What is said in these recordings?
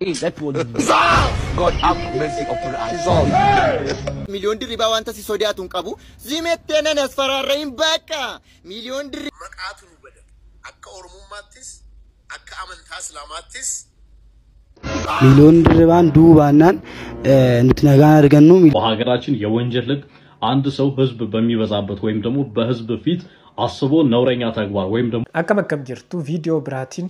That was God have mercy upon us. Million dirriba wanta si sodaatun qabu zimettenen asfararrain bakka million dirriba maqaatu nu bada akka oromummaattis akka amantaa islaamaattis ሚሊዮን ድርባን ዱባናን እንትነጋና አድርገን ነው በሀገራችን የወንጀል ህግ አንድ ሰው ህዝብ በሚበዛበት ወይም ደግሞ በህዝብ ፊት አስቦ ነውረኛ ተግባር ወይም ደግሞ አከመከም ጅርቱ ቪዲዮ ብራቲን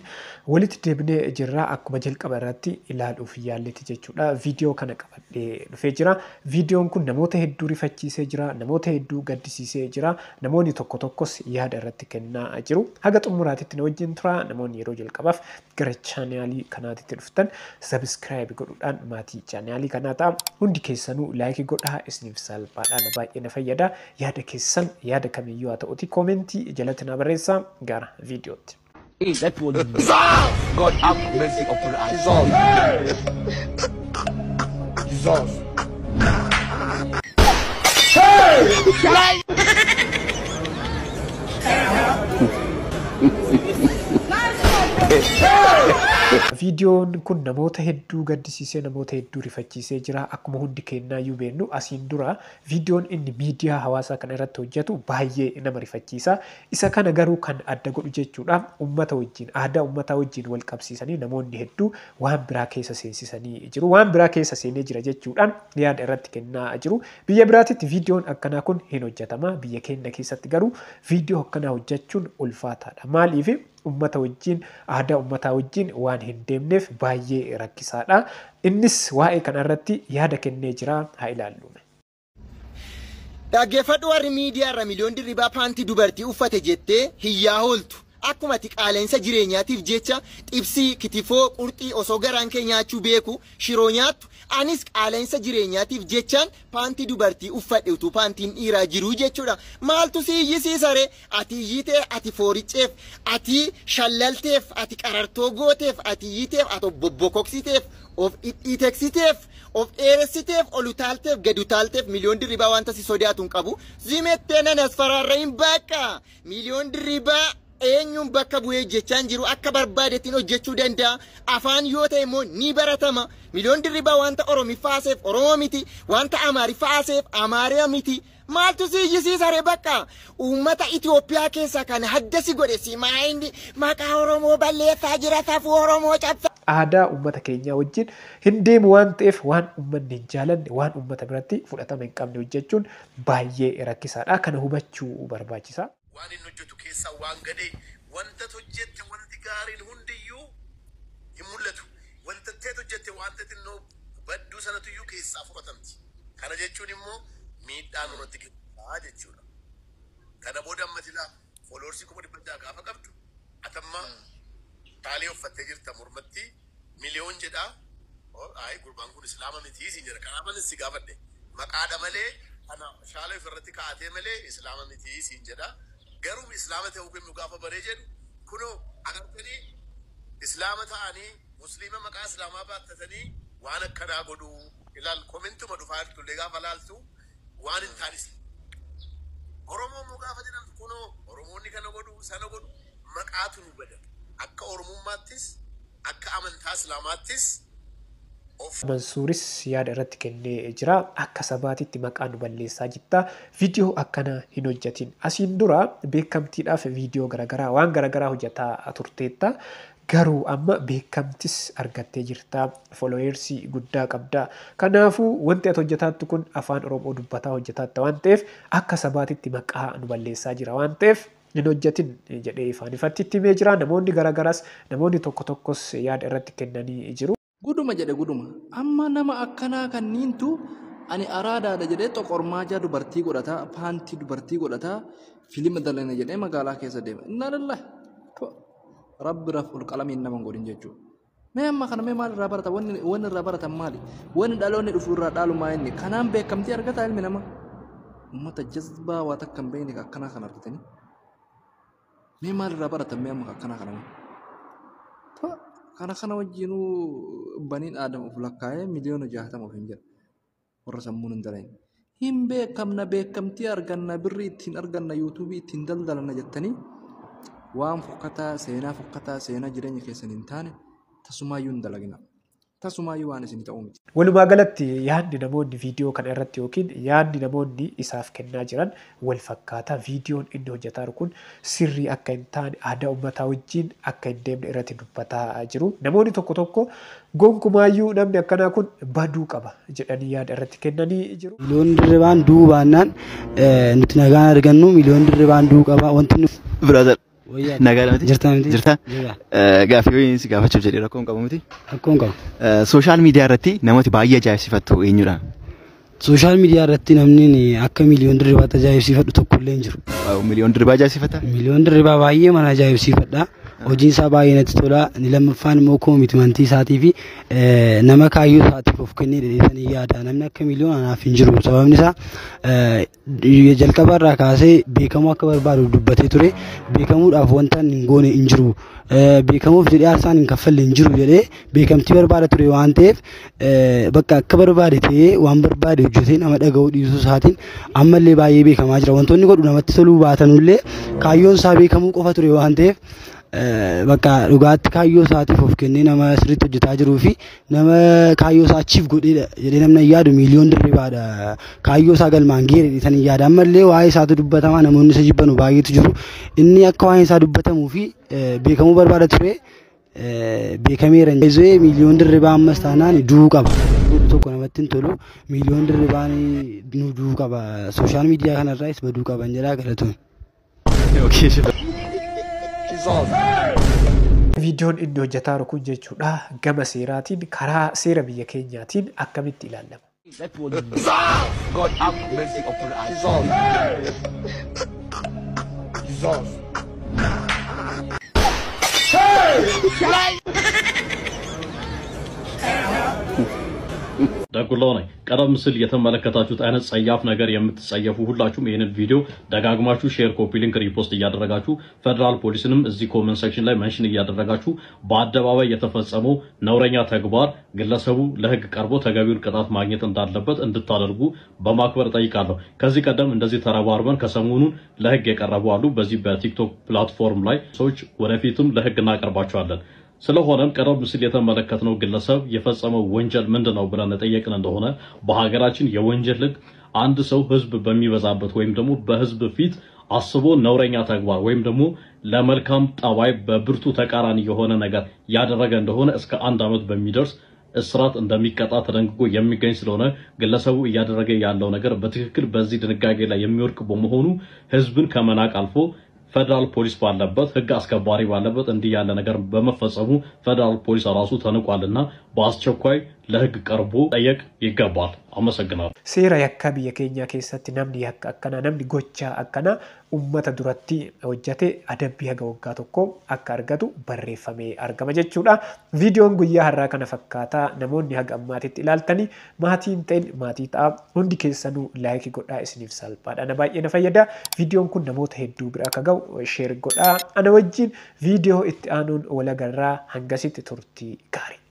ወሊት ደብኔ ጅራ አኩመ ጀልቀበራቲ ኢላሉፍ ያለቲ ጀቹዳ ቪዲዮ ከነቀበዴ ዱፌ ጅራ ቪዲዮን ኩን ነሞተ ሄዱ ሪፈቺሴ ጅራ ነሞተ ሄዱ ገድሲሴ ጅራ ነሞኒ ቶኮ ቶኮስ ያደረቲ ከና አጅሩ ሀገ ጥሙራቲት ነው ጅንትራ ነሞኒ የሮ ጀልቀባፍ ገረ ቻናሊ ከናቲ ትድፍተን ሰብስክራይብ ጎዱዳን ማቲ ቻናሊ ከናታ ሁንዲ ኬሰኑ ላይክ ጎዳ እስኒፍሳል ባዳ ነባይ ነፈየዳ ያደ ኬሰን ያደ ከመዩ አተኡቲ ኮሜንቲ ጀለትና በሬሳ ጋር ቪዲዮት That was God have mercy upon us. Jesus. ቪዲዮን ኩን ነሞተ ሄዱ ገድሲሴ ነሞተ ሄዱ ሪፈቺሴ ጅራ አኩመ ሁንዲ ከና ዩቤኑ አሲን ዱራ ቪዲዮን ኢን ሚዲያ ሐዋሳ ከነረት ወጀቱ ባየ ነመ ሪፈቺሳ ኢሳ ከነ ገሩ ከን አደጎዱ ጀቹዳ ኡመተ ወጂን አዳ ኡመታ ወጂን ወልቀብሲሰኒ ነሞኒ ሄዱ ዋን ብራ ኬሰ ሴንሲሰኒ ጅሩ ዋን ብራ ኬሰ ሴኔ ጅራ ጀቹዳን ያድ እረት ከና አጅሩ ብየ ብራቲት ቪዲዮን አከና ኩን ሄን ወጀተማ ብየ ከነ ኬሰት ገሩ ቪዲዮ አከና ወጀቹን ኡልፋታዳ ማሊፊ ummata wajjin aadaa ummata wajjin waan hin deemneef baay'ee rakkisaadha innis waa'ee kanarratti yaada kennee jira haa ilaallu dhaggeeffadhu warri miidiyaa irra miliyoon dirribaa paantii dubartii uffate jettee hiyyaa hooltu akkuma qaaleensa jireenyaatiif jecha xibsii kitifoo qurxii osoo garaan kee nyaachuu beeku shiroo nyaattu anis qaaleensa jireenyaatiif jechaan paantii dubartii uffadhe utuu paantiin dhiiraa jiruu jechuudha maaltu si iyyisiisare ati iyyitee ati fooricceef ati shallalteef ati qarartoo gooteef ati iyyiteef ati bobbokoksiteef of dhidhiiteksiteef of dheeressiteef olutaalteef gadutaalteef miliyoon dirribaa wanta si sodaatun qabu zimettenen asfararrain bakka miliyoon dirribaa eenyuun bakka bu'ee jechaan jiru akka barbaadetiin hojjechuu danda'a afaan yoo ta'e immoo ni baratama miliyoon dirribaa wanta oromifaaseef oromoo miti wanta amaarifaaseef amaariyaa miti maaltu si iyyisiisare bakka uummata Itoophiyaa keessa kan haddasi godhe si maayindi maqaa oromoo balleessaa jira safuu oromoo cabsa aadaa ummata keenya wajjin hin deemu waan ta'eef waan ummanni hin jaalanne waan ummata biratti fudhatama hin qabne hojjechuun baay'ee rakkisaadha kana hubachuu barbaachisa waan inni hojjetu keessaa waan gadee wanta hojjette wanti gaariin hundiyyuu hin mul'atu wanta teet hojjette wanta xinnoo badduu sanatuyyuu keessaa fudhatamti kana jechuun immoo miidhaan irratti giddaa jechuudha kana booda ammatilaa foloorsii kuma dhibbataa gaafa qabdu atamma taalee uffattee jirta mormatti miliyoon jedhaa ay gurbaan kun islaama miti siin jedha kanaafan si gaafadhe maqaadha malee ana shaala ofirratti kaa'atee malee islaama miti siin jedha garuu islaama ta'uu kennu gaafa baree jedhu kunoo agartanii islaama ta'anii musliima maqaa islaamaa baattatanii waan akkanaa godhu ilaal komentuma dhufaa jirtullee gaafa laaltu waan hin taanis oromoo mu gaafa jedhamtu kunoo oromoonni kana godhu sana godhu maqaatu nu bada akka oromummaattis akka amantaa islaamaattis Mansuuris yaada irratti kennee jira akka sabaatitti maqaan balleessaa jitta viidiyoo akkana hin hojjetin asiin dura beekamtiidhaaf viidiyoo garagaraa waan garagaraa hojjetaa turteetta garuu amma beekamtis argattee jirta foloowersii guddaa qabda kanaafuu wanti ati hojjetaattu kun afaan oromoo dubbataa hojjetaatta waan ta'eef akka sabaatitti maqaa nu balleessaa jira waan ta'eef hin hojjetin jedhee ifaan ifatti himee jira namoonni garagaraas namoonni tokko tokkos yaada irratti kennanii jiru Guduma jedhe guduma amma nama akkanaa kanniintu ani araadaadha jedhee xoqormaajaa dubartii godhataa paantii dubartii godhataa fiilima dalana jedhee magaalaa keessa deema inna lillahi rabbi raful qalamiin nama godhin jechuudha mee amma kana mee maal irraa barata wanni irraa baratan maali wanni dhaloonni dhufu irraa dhaalu maa inni kanaan beekamtii argataa ilmi nama ummata jazbaa waa takka hin beekne akkanaa kan argatanii mee maal irraa baratan mee amma akkanaa kana kana wajjinuu baniin aadam of lakkaa'ee miliyoona 60 of hin jedha warra sammuun hin dalagne hin beekamna beekamtii arganna birrii ittiin arganna yuutuubii ittiin daldalanna jettanii waan fokkataa seenaa jireenya keessan hin taane tasumaayyuu hin dalagina Tasumaayyuu waan isin ta'uu miti. Walumaa galatti yaadni namoonni viidiyoo kana irratti yookiin yaadni namoonni isaaf kennaa jiran wal fakkaataa. Viidiyoon inni hojjetaa jiru kun sirrii akka hin taane aadaa uummataa wajjin akka hin deemne irratti dubbataa jiru. Namoonni tokko tokko gonkumaayyuu namni akkanaa kun baduu qaba jedhanii yaada irratti kennanii jiru. Miliyoon dirribaan du'uu baannaan nuti nagaan argannu miliyoon dirribaan du'uu qaba wanti nu Brother. Nagaa miti? Jirta miti? Jirta? Gaaffii wayii si gaafachuuf jedhee rakkoon qabu miti? Rakkoon qabu. Sooshaal miidiyaa irratti namooti baay'ee ajaa'ibsiifatu eenyudha? Sooshaal miidiyaa irratti namni akka miliyoon dirribaatti ajaa'ibsiifadhu tokko illee hin jiru. Miliyoon dirribaa ajaa'ibsiifata? Miliyoon dirribaa baay'ee mana ajaa'ibsiifadha. Hojiin isaa baay'ee natti tola. Ni lammaffaan immoo koomitimantii isaatii fi nama kaayyoo isaatiif of kennee dheedheessanii yaada. Namni akka miliyoon anaaf hin jiru. Sababni isaa jalqaba irraa kaasee beekamuu akka barbaadu dubbatee ture. Beekamuudhaaf wanta hin goone hin jiru. Beekamuuf jedhee aarsaan hin kaffalle hin jiru jedhee beekamtii barbaada ture waan ta'eef bakka akka barbaade ta'ee waan barbaade hojjetee nama dhaga'uu dhiisuu isaatiin ammallee baay'ee beekamaa jira. Wantoonni godhu namatti toluu baatanullee kaayyoon isaa beekamuu qofa ture waan ta'eef bakka dhugaatti kaayyoo isaatiif of kennee nama sirriitti hojjetaa jiruu fi nama kaayyoo isaa achiif godheedha jedhee namni yaadu miliyoon dirribaadha. Kaayyoo isaa galmaan geeredhe san yaada. Ammallee waa'ee isaatu dubbatamaa namoonni isa jibbanu baay'eetu jiru. Inni akka waa'ee isaa dubbatamuu fi beekamuu barbaada ture beekameera. Izee miliyoon dirribaa ammas taanaan du'uu qaba. Tokko namatti hin tolu miliyoon dirribaan nu du'uu qaba. Sooshaal miidiyaa kanarraas baduu qaban jedhaa galatoon. Viidiyoon inni hojjetaa jiru kun jechuudha gama seeraatiin karaa seera biyya keenyaatiin akkamitti ilaalama. God have mercy upon us. ደጉላው ነኝ። ቀደም ሲል የተመለከታችሁት አይነት ጸያፍ ነገር የምትጸየፉ ሁላችሁም ይሄንን ቪዲዮ ደጋግማችሁ ሼር፣ ኮፒ ሊንክ፣ ሪፖስት እያደረጋችሁ ፌደራል ፖሊስንም እዚህ ኮሜንት ሴክሽን ላይ ሜንሽን እያደረጋችሁ በአደባባይ የተፈጸመው ነውረኛ ተግባር ግለሰቡ ለህግ ቀርቦ ተገቢውን ቅጣት ማግኘት እንዳለበት እንድታደርጉ በማክበር ጠይቃለሁ። ከዚህ ቀደም እንደዚህ ተረባርበን ከሰሞኑን ለህግ የቀረቡ አሉ። በዚህ በቲክቶክ ፕላትፎርም ላይ ሰዎች ወደፊትም ለህግ እናቀርባቸዋለን። ስለሆነም ቀደም ሲል የተመለከትነው ግለሰብ የፈጸመው ወንጀል ምንድነው ብለን ጠየቅን እንደሆነ በሀገራችን የወንጀል ህግ አንድ ሰው ህዝብ በሚበዛበት ወይም ደግሞ በህዝብ ፊት አስቦ ነውረኛ ተግባር ወይም ደግሞ ለመልካም ጠባይ በብርቱ ተቃራኒ የሆነ ነገር ያደረገ እንደሆነ እስከ 1 ዓመት በሚደርስ እስራት እንደሚቀጣ ተደንግጎ የሚገኝ ስለሆነ ግለሰቡ እያደረገ ያለው ነገር በትክክል በዚህ ድንጋጌ ላይ የሚወርቅ በመሆኑ ህዝብን ከመናቅ አልፎ ፌደራል ፖሊስ ባለበት ህግ አስከባሪ ባለበት እንዲህ ያለ ነገር በመፈጸሙ ፌደራል ፖሊስ ራሱ ተንቋልና በአስቸኳይ ለህግ ቀርቦ ጠየቅ ይገባል። አመሰግናለሁ። Seera yakka biyya keenya keessatti namni yakka akkana namni gocha akkana ummata duratti hojjate adabbii haga waggaa tokko akka argatu barreeffamee argama jechuudha. Viidiyoon guyyaa har'aa kana fakkaata. Namoonni haga ammaatitti ilaaltanii maatiin ta'in maatii ta'a. Hundi keessanuu laayikii godhaa isiniif salphaadha. Ana baay'ee na fayyada. Viidiyoon kun namoota hedduu bira akka ga'u sheer godhaa. Ana wajjin viidiyoo itti aanuun wal agarraa hangasitti turtii gaarii.